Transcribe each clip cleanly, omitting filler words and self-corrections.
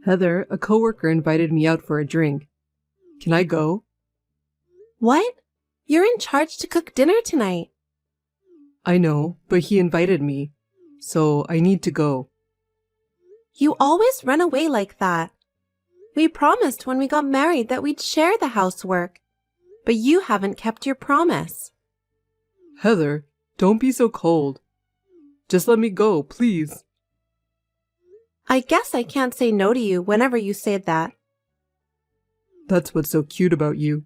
Heather, a coworker invited me out for a drink. Can I go? What? You're in charge to cook dinner tonight. I know, but he invited me, so I need to go. You always run away like that. We promised when we got married that we'd share the housework, but you haven't kept your promise. Heather, don't be so cold. Just let me go, please. I guess I can't say no to you whenever you say that. That's what's so cute about you.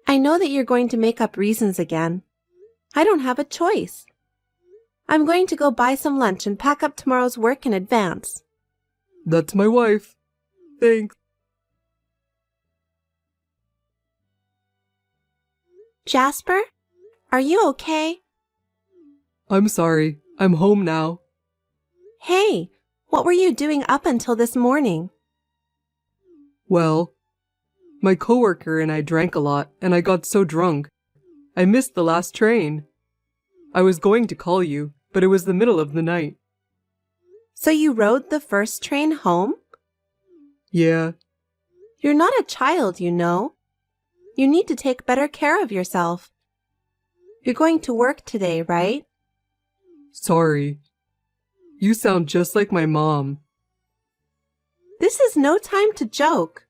I know that you're going to make up reasons again. I don't have a choice. I'm going to go buy some lunch and pack up tomorrow's work in advance. That's my wife. Thanks. Jasper, are you okay? I'm sorry. I'm home now. Hey, what were you doing up until this morning? Well, my coworker and I drank a lot, and I got so drunk. I missed the last train. I was going to call you, but it was the middle of the night. So you rode the first train home? Yeah, You're not a child, you know. You need to take better care of yourself. You're going to work today, right? sorry. You sound just like my mom. This is no time to joke.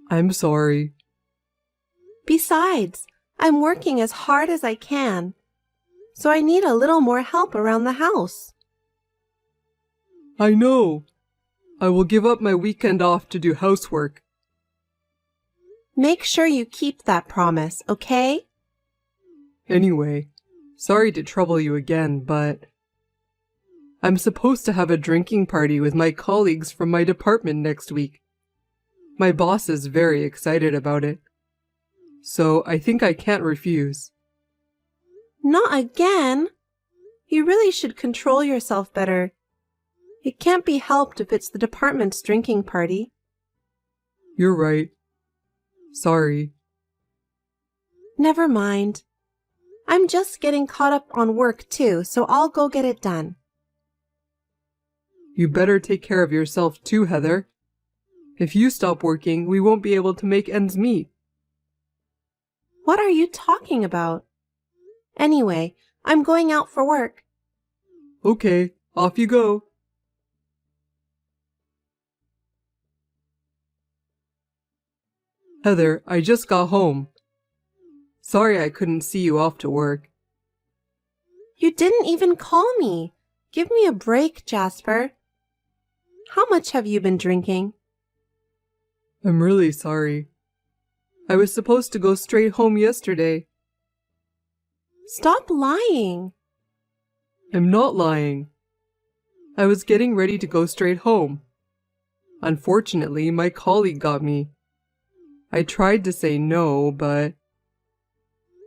I'm sorry. Besides, I'm working as hard as I can, so I need a little more help around the house. I know. I will give up my weekend off to do housework. Make sure you keep that promise, okay? Anyway, sorry to trouble you again, but I'm supposed to have a drinking party with my colleagues from my department next week. My boss is very excited about it, so I think I can't refuse. Not again. You really should control yourself better. It can't be helped if it's the department's drinking party. You're right. Sorry. Never mind. I'm just getting caught up on work too, so I'll go get it done. You better take care of yourself too, Heather. If you stop working, we won't be able to make ends meet. What are you talking about? Anyway, I'm going out for work. Okay, off you go. Heather, I just got home. Sorry I couldn't see you off to work. You didn't even call me. Give me a break, Jasper. How much have you been drinking? I'm really sorry. I was supposed to go straight home yesterday. Stop lying. I'm not lying. I was getting ready to go straight home. Unfortunately, my colleague got me. I tried to say no, but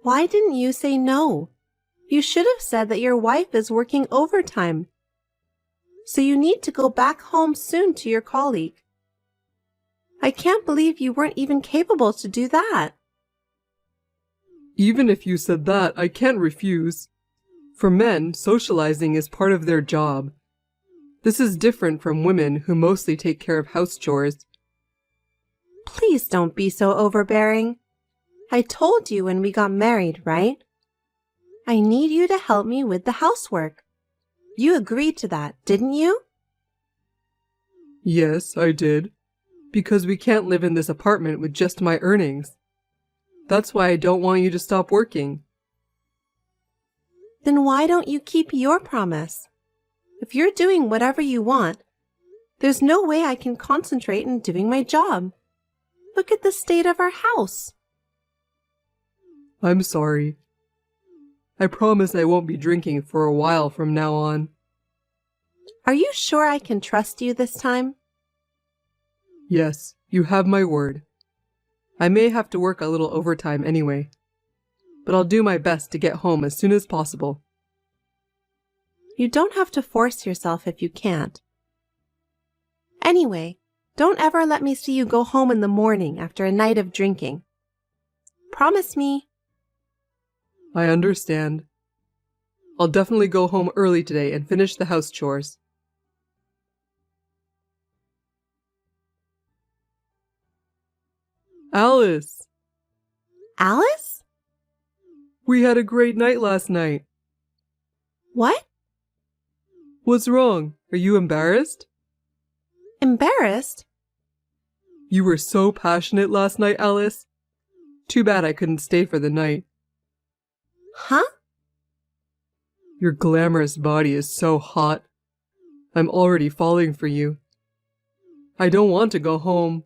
Why didn't you say no? You should have said that your wife is working overtime. So you need to go back home soon to your colleague. I can't believe you weren't even capable to do that. even if you said that, I can't refuse. For men, socializing is part of their job. This is different from women who mostly take care of house chores. Please don't be so overbearing. I told you when we got married, right? I need you to help me with the housework. You agreed to that, didn't you? Yes, I did. Because we can't live in this apartment with just my earnings. That's why I don't want you to stop working. Then why don't you keep your promise? If you're doing whatever you want, there's no way I can concentrate in doing my job. Look at the state of our house. I'm sorry. I promise I won't be drinking for a while from now on. Are you sure I can trust you this time? Yes, you have my word. I may have to work a little overtime anyway, but I'll do my best to get home as soon as possible. You don't have to force yourself if you can't. Anyway, don't ever let me see you go home in the morning after a night of drinking. Promise me. I understand. I'll definitely go home early today and finish the house chores. Alice, Alice? we had a great night last night. What? What's wrong? Are you embarrassed? Embarrassed? You were so passionate last night, Alice. Too bad I couldn't stay for the night. Huh? Your glamorous body is so hot. I'm already falling for you. I don't want to go home.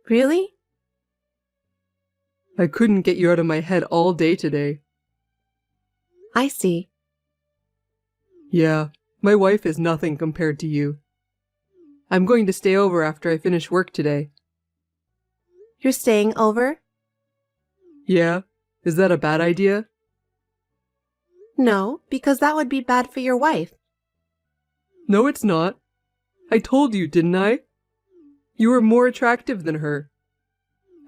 Really? I couldn't get you out of my head all day today. I see. Yeah, my wife is nothing compared to you. I'm going to stay over after I finish work today. You're staying over? Yeah? Is that a bad idea? No, because that would be bad for your wife. No, it's not. I told you, didn't I? You are more attractive than her.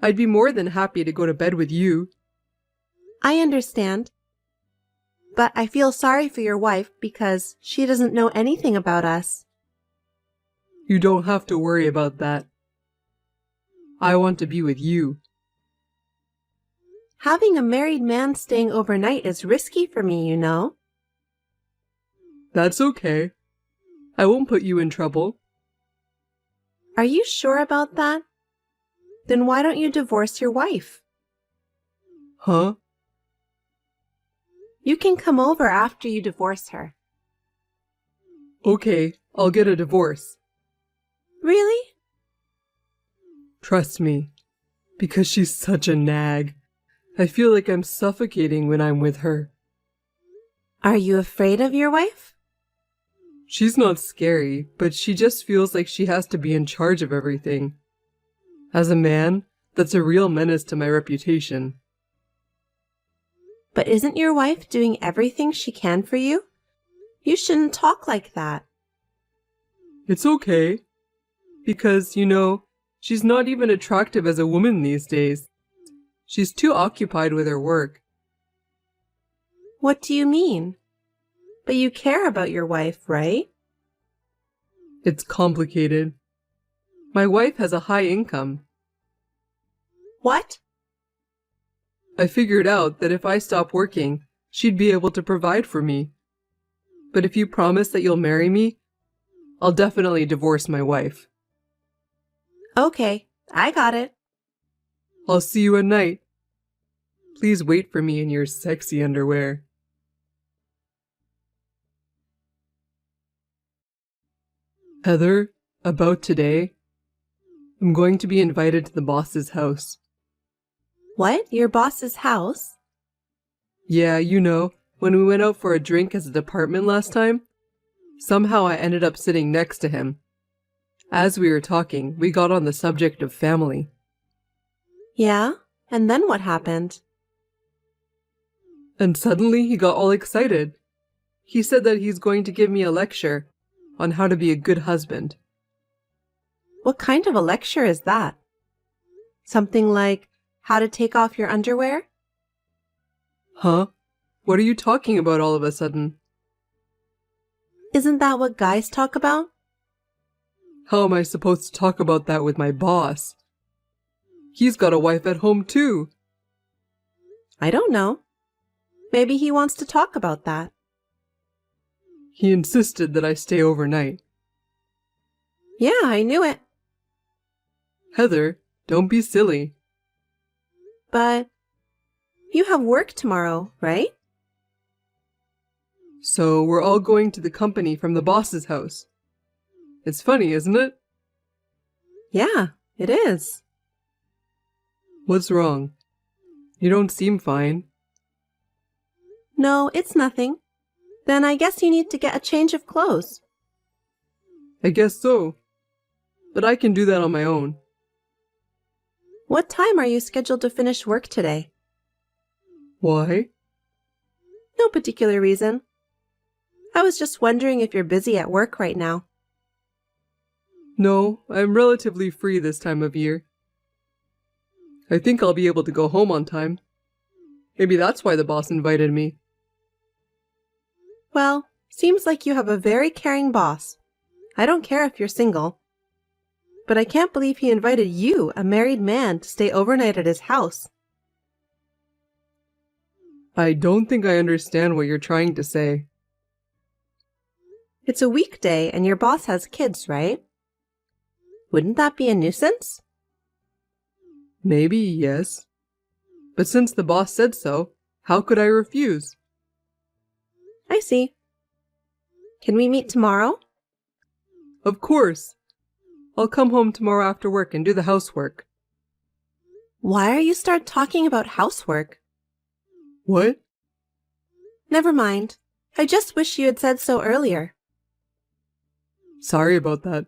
I'd be more than happy to go to bed with you. I understand. But I feel sorry for your wife because she doesn't know anything about us. You don't have to worry about that. I want to be with you. Having a married man staying overnight is risky for me, you know. That's okay. I won't put you in trouble. Are you sure about that? Then why don't you divorce your wife? Huh? You can come over after you divorce her. Okay, I'll get a divorce. Really? Trust me, because she's such a nag. I feel like I'm suffocating when I'm with her. Are you afraid of your wife? She's not scary, but she just feels like she has to be in charge of everything. As a man, that's a real menace to my reputation. But isn't your wife doing everything she can for you? You shouldn't talk like that. It's okay. Because, she's not even attractive as a woman these days. She's too occupied with her work. What do you mean? But you care about your wife, right? It's complicated. My wife has a high income. What? I figured out that if I stop working, she'd be able to provide for me. But if you promise that you'll marry me, I'll definitely divorce my wife. Okay, I got it. I'll see you at night. Please wait for me in your sexy underwear. Heather, about today, I'm going to be invited to the boss's house. What? Your boss's house? Yeah, when we went out for a drink as a department last time, somehow I ended up sitting next to him. As we were talking, we got on the subject of family. Yeah? And then what happened? And suddenly he got all excited. He said that he's going to give me a lecture on how to be a good husband. What kind of a lecture is that? Something like how to take off your underwear? Huh? What are you talking about all of a sudden? Isn't that what guys talk about? How am I supposed to talk about that with my boss? He's got a wife at home too. I don't know. Maybe he wants to talk about that. He insisted that I stay overnight. Yeah, I knew it. Heather, don't be silly. But you have work tomorrow, right? So we're all going to the company from the boss's house. It's funny, isn't it? Yeah, it is. What's wrong? You don't seem fine. No, it's nothing. Then I guess you need to get a change of clothes. I guess so. But I can do that on my own. What time are you scheduled to finish work today? Why? No particular reason. I was just wondering if you're busy at work right now. No, I'm relatively free this time of year. I think I'll be able to go home on time. Maybe that's why the boss invited me. Well, seems like you have a very caring boss. I don't care if you're single. but I can't believe he invited you, a married man, to stay overnight at his house. I don't think I understand what you're trying to say. It's a weekday and your boss has kids, right? Wouldn't that be a nuisance? Maybe, yes. But since the boss said so, how could I refuse? I see. Can we meet tomorrow? Of course. I'll come home tomorrow after work and do the housework. Why are you start talking about housework? What? Never mind. I just wish you had said so earlier. Sorry about that.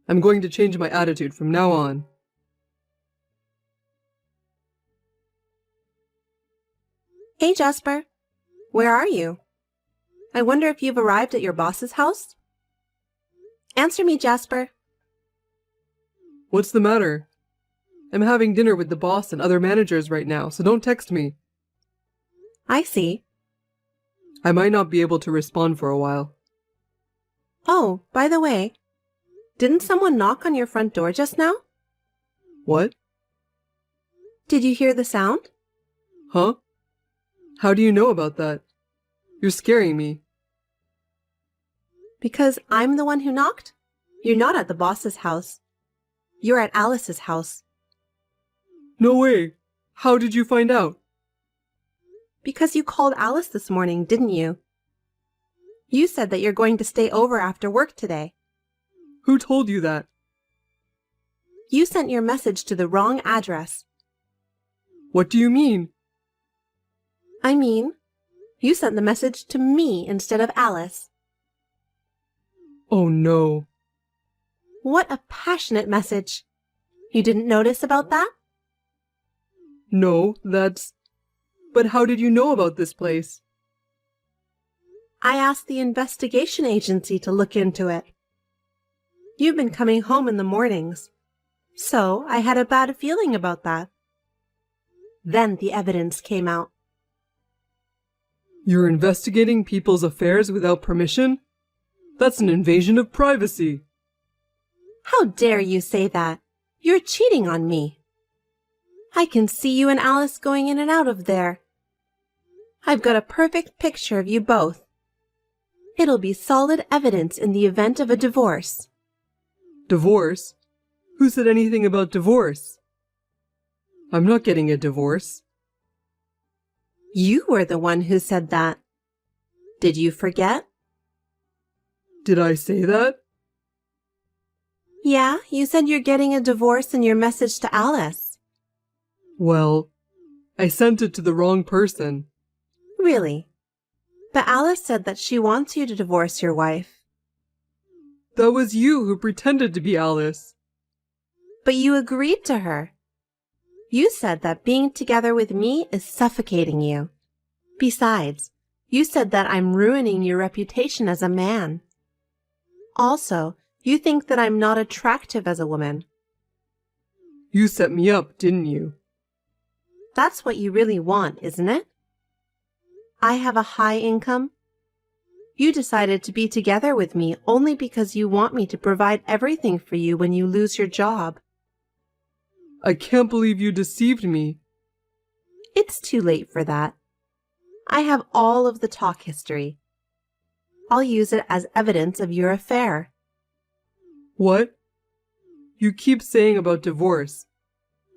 I'm going to change my attitude from now on. Hey, Jasper. Where are you? I wonder if you've arrived at your boss's house? Answer me, Jasper. What's the matter? I'm having dinner with the boss and other managers right now, so don't text me. I see. I might not be able to respond for a while. Oh, by the way, didn't someone knock on your front door just now? What? Did you hear the sound? Huh? How do you know about that? You're scaring me. Because I'm the one who knocked? You're not at the boss's house. You're at Alice's house. No way! How did you find out? Because you called Alice this morning, didn't you? You said that you're going to stay over after work today. Who told you that? You sent your message to the wrong address. What do you mean? I mean, you sent the message to me instead of Alice. Oh no. What a passionate message. You didn't notice about that? No, that's... But how did you know about this place? I asked the investigation agency to look into it. You've been coming home in the mornings, so I had a bad feeling about that. Then the evidence came out. You're investigating people's affairs without permission? That's an invasion of privacy. How dare you say that? You're cheating on me. I can see you and Alice going in and out of there. I've got a perfect picture of you both. It'll be solid evidence in the event of a divorce. Divorce? Who said anything about divorce? I'm not getting a divorce. You were the one who said that. Did you forget? Did I say that? Yeah, you said you're getting a divorce in your message to Alice. Well, I sent it to the wrong person. Really? But Alice said that she wants you to divorce your wife. That was you who pretended to be Alice. But you agreed to her. You said that being together with me is suffocating you. Besides, you said that I'm ruining your reputation as a man. Also, you think that I'm not attractive as a woman. You set me up, didn't you? That's what you really want, isn't it? I have a high income. You decided to be together with me only because you want me to provide everything for you when you lose your job. I can't believe you deceived me. It's too late for that. I have all of the talk history. I'll use it as evidence of your affair. What? You keep saying about divorce,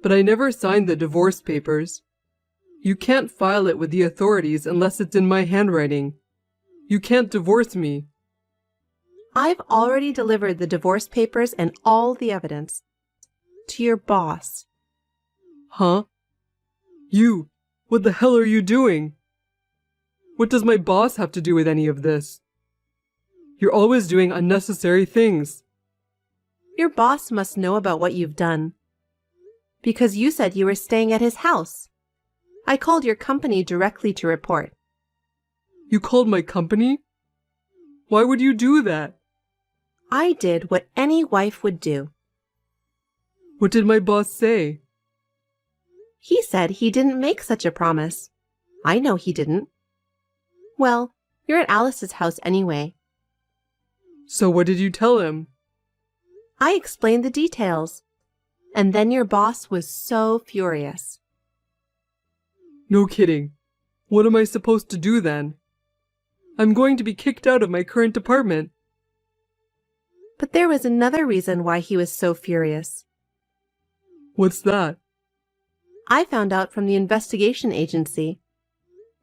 but I never signed the divorce papers. You can't file it with the authorities unless it's in my handwriting. You can't divorce me. I've already delivered the divorce papers and all the evidence to your boss. Huh? You, what the hell are you doing? What does my boss have to do with any of this? You're always doing unnecessary things. Your boss must know about what you've done. Because you said you were staying at his house. I called your company directly to report. You called my company? Why would you do that? I did what any wife would do. What did my boss say? He said he didn't make such a promise. I know he didn't. Well, you're at Alice's house anyway. So what did you tell him? I explained the details. And then your boss was so furious. No kidding. What am I supposed to do then? I'm going to be kicked out of my current department. But there was another reason why he was so furious. What's that? I found out from the investigation agency.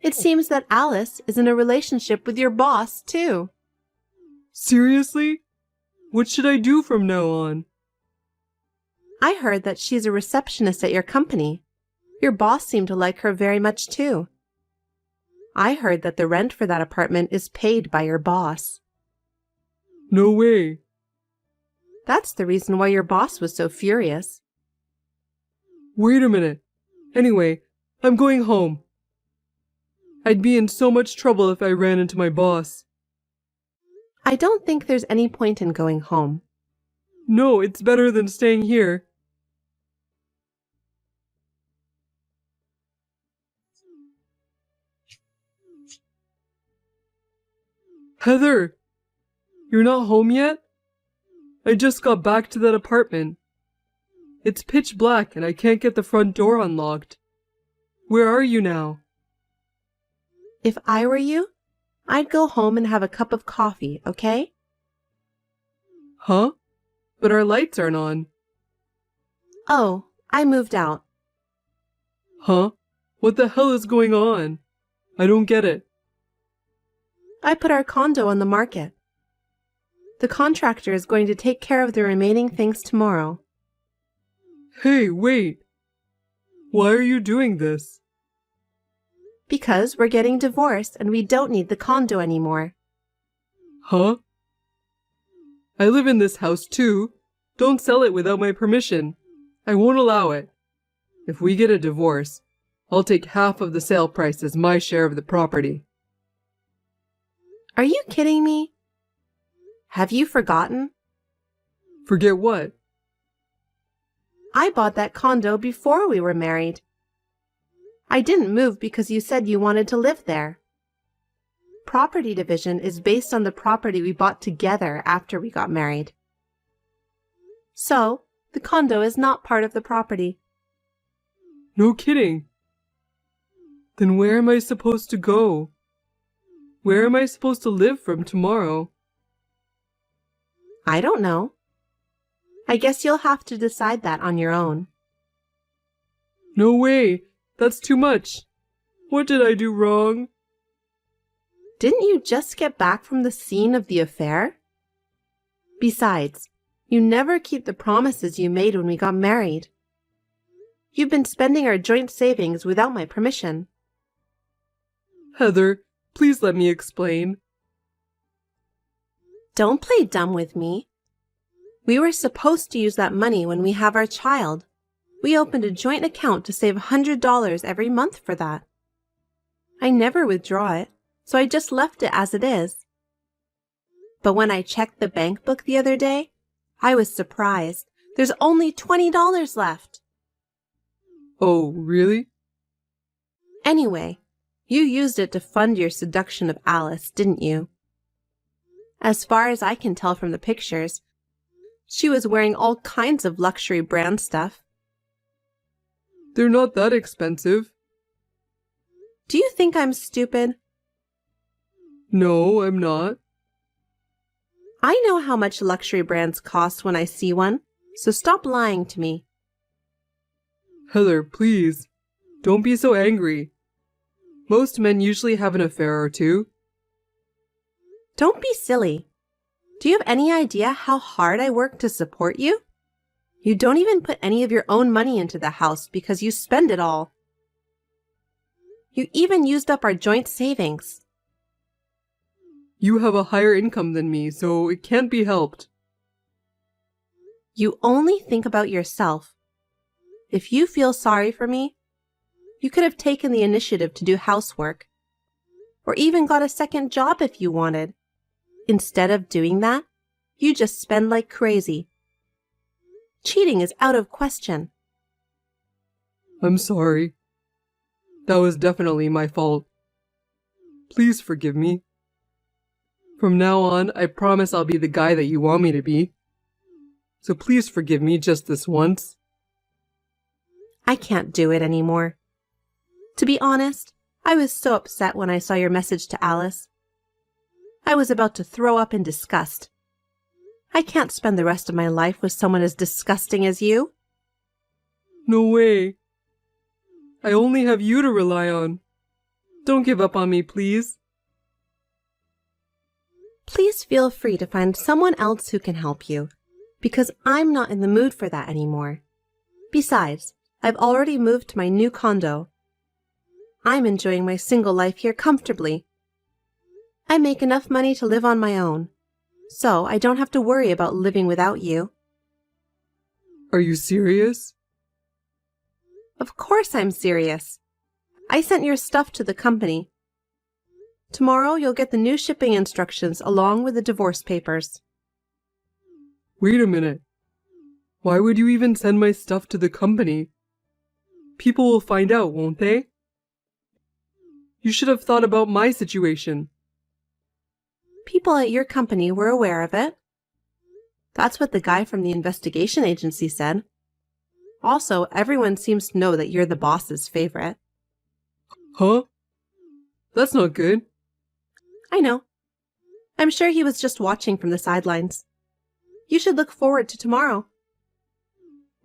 It seems that Alice is in a relationship with your boss, too. Seriously? What should I do from now on? I heard that she's a receptionist at your company. Your boss seemed to like her very much, too. I heard that the rent for that apartment is paid by your boss. No way. That's the reason why your boss was so furious. Wait a minute. Anyway, I'm going home. I'd be in so much trouble if I ran into my boss. I don't think there's any point in going home. No, it's better than staying here. Heather! You're not home yet? I just got back to that apartment. It's pitch black and I can't get the front door unlocked. Where are you now? If I were you, I'd go home and have a cup of coffee, okay? Huh? But our lights aren't on. Oh, I moved out. Huh? What the hell is going on? I don't get it. I put our condo on the market. The contractor is going to take care of the remaining things tomorrow. Hey, wait. Why are you doing this? Because we're getting divorced and we don't need the condo anymore. Huh? I live in this house too. Don't sell it without my permission. I won't allow it. If we get a divorce, I'll take half of the sale price as my share of the property. Are you kidding me? Have you forgotten? Forget what? I bought that condo before we were married. I didn't move because you said you wanted to live there. Property division is based on the property we bought together after we got married. So, the condo is not part of the property. No kidding. Then where am I supposed to go? Where am I supposed to live from tomorrow? I don't know. I guess you'll have to decide that on your own. No way. That's too much. What did I do wrong? Didn't you just get back from the scene of the affair? Besides, you never keep the promises you made when we got married. You've been spending our joint savings without my permission. Heather, please let me explain. Don't play dumb with me. We were supposed to use that money when we have our child. We opened a joint account to save $100 every month for that. I never withdraw it, so I just left it as it is. But when I checked the bank book the other day, I was surprised. There's only $20 left. Oh, really? Anyway, you used it to fund your seduction of Alice, didn't you? As far as I can tell from the pictures, she was wearing all kinds of luxury brand stuff. They're not that expensive. Do you think I'm stupid? No, I'm not. I know how much luxury brands cost when I see one, so stop lying to me. Heather, please. Don't be so angry. Most men usually have an affair or two. Don't be silly. Do you have any idea how hard I work to support you? You don't even put any of your own money into the house because you spend it all. You even used up our joint savings. You have a higher income than me, so it can't be helped. You only think about yourself. If you feel sorry for me, you could have taken the initiative to do housework, or even got a second job if you wanted. Instead of doing that, you just spend like crazy. Cheating is out of question. I'm sorry. That was definitely my fault. Please forgive me. From now on, I promise I'll be the guy that you want me to be. so please forgive me just this once. I can't do it anymore. To be honest, I was so upset when I saw your message to Alice. I was about to throw up in disgust. I can't spend the rest of my life with someone as disgusting as you. No way. I only have you to rely on. Don't give up on me, please. Please feel free to find someone else who can help you, because I'm not in the mood for that anymore. Besides, I've already moved to my new condo. I'm enjoying my single life here comfortably. I make enough money to live on my own, so I don't have to worry about living without you. Are you serious? Of course I'm serious. I sent your stuff to the company. Tomorrow you'll get the new shipping instructions along with the divorce papers. Wait a minute. Why would you even send my stuff to the company? People will find out, won't they? You should have thought about my situation. People at your company were aware of it. That's what the guy from the investigation agency said. Also, everyone seems to know that you're the boss's favorite. Huh? That's not good. I know. I'm sure he was just watching from the sidelines. You should look forward to tomorrow.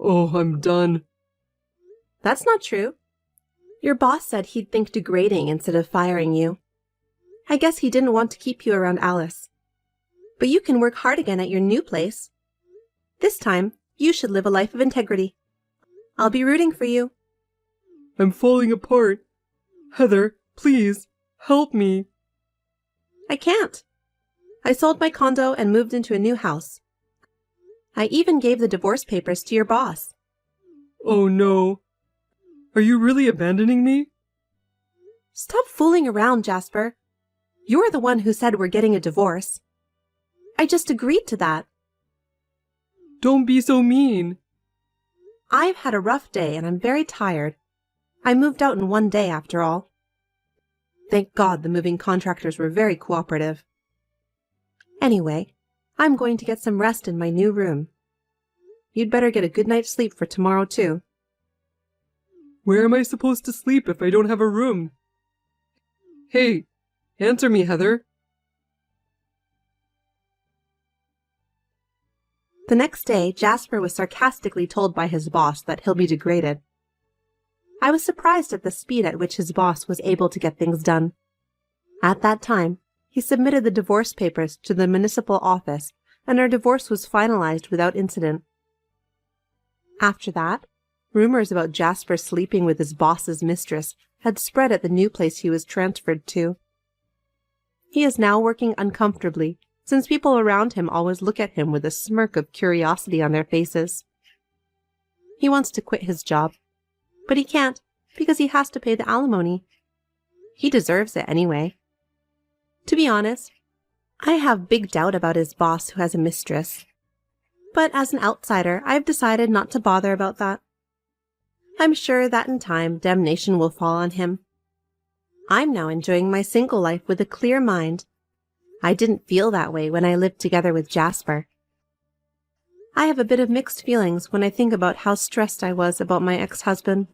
Oh, I'm done. That's not true. Your boss said he'd think degrading instead of firing you. I guess he didn't want to keep you around Alice. But you can work hard again at your new place. This time, you should live a life of integrity. I'll be rooting for you. I'm falling apart. Heather, please, help me. I can't. I sold my condo and moved into a new house. I even gave the divorce papers to your boss. Oh no. Are you really abandoning me? Stop fooling around, Jasper. You're the one who said we're getting a divorce. I just agreed to that. Don't be so mean. I've had a rough day and I'm very tired. I moved out in one day after all. Thank God the moving contractors were very cooperative. Anyway, I'm going to get some rest in my new room. You'd better get a good night's sleep for tomorrow too. Where am I supposed to sleep if I don't have a room? Hey, answer me, Heather. The next day, Jasper was sarcastically told by his boss that he'll be degraded. I was surprised at the speed at which his boss was able to get things done. At that time, he submitted the divorce papers to the municipal office, and our divorce was finalized without incident. After that, rumors about Jasper sleeping with his boss's mistress had spread at the new place he was transferred to. He is now working uncomfortably, since people around him always look at him with a smirk of curiosity on their faces. He wants to quit his job, but he can't because he has to pay the alimony. He deserves it anyway. To be honest, I have big doubt about his boss who has a mistress. But as an outsider, I've decided not to bother about that. I'm sure that in time, damnation will fall on him. I'm now enjoying my single life with a clear mind. I didn't feel that way when I lived together with Jasper. I have a bit of mixed feelings when I think about how stressed I was about my ex-husband.